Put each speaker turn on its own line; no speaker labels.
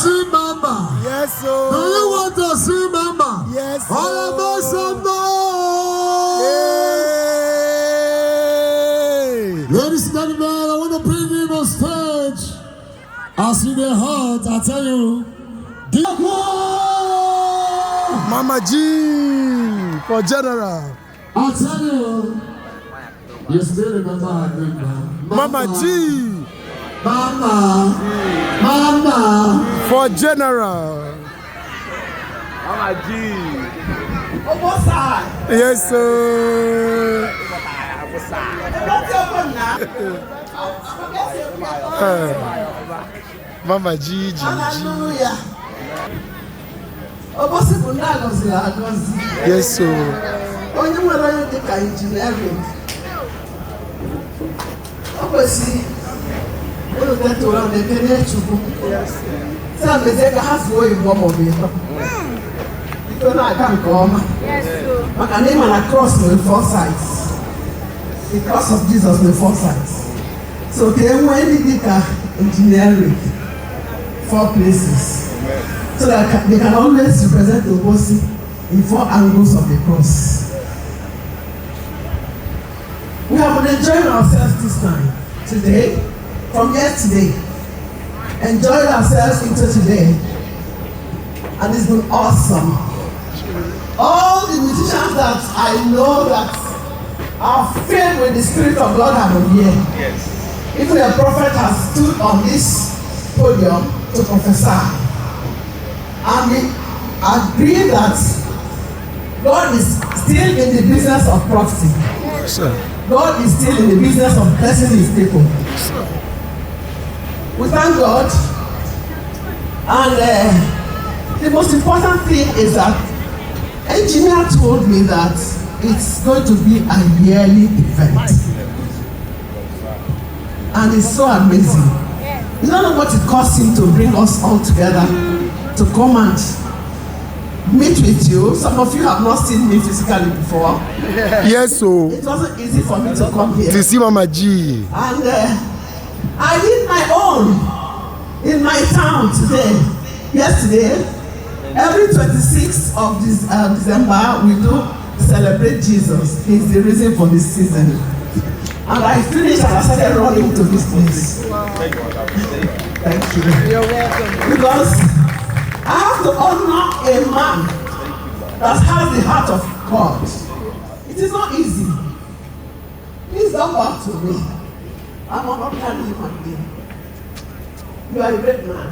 see Mama?
Yes, sir.
Do you want to see Mama?
Yes, sir.
All of us know. Ladies and gentlemen, I want to bring him on stage. I see the heart, I tell you.
Mama G for general.
I tell you. You still remember her name now.
Mama G.
Mama. Mama.
For general.
Mama G.
Obosi.
Yes, sir. Mama G.
Hallelujah. Obosi bụ ndị agọziri agọzi.
Yes, sir.
Onye nwere onye dị ka engineering. Obosi. Unu detụrụ na ekene Chukwu. Sị a mezie ka ha zuo Igbo maọbụ ịtọ. Ito na-aga nke ọma. Maka na ịma na cross nwere 4 sides. The cross of Jesus nwere 4 sides. So ka e nwee ndị dị ka engineering 4 places. So that they can always represent Obosi in 4 angles of the cross. We have been enjoying ourselves this time, today, from yesterday, enjoyed ourselves into today, and it's been awesome. All the musicians that I know that are filled with the Spirit of God have been here.
Yes.
Even a prophet has stood on this podium to prophesy. And we agree that God is still in the business of prophecy.
Sir.
God is still in the business of blessing his people.
Sir.
We thank God. And the most important thing is that engineer told me that it's going to be a yearly event. And it's so amazing. You don't know what it cost him to bring us all together to come and meet with you. Some of you have not seen me physically before.
Yes, so.
It wasn't easy for me to come here.
To see Mama G.
And I did my own in my town today. Yesterday, every 26th of December, we do celebrate Jesus. He's the reason for this season. And I finished and I started running to this place. Thank you.
You're welcome.
Because I have to honor a man that has the heart of God. It is not easy. Please don't bow to me. I'm an ordinary human being. You are a great man.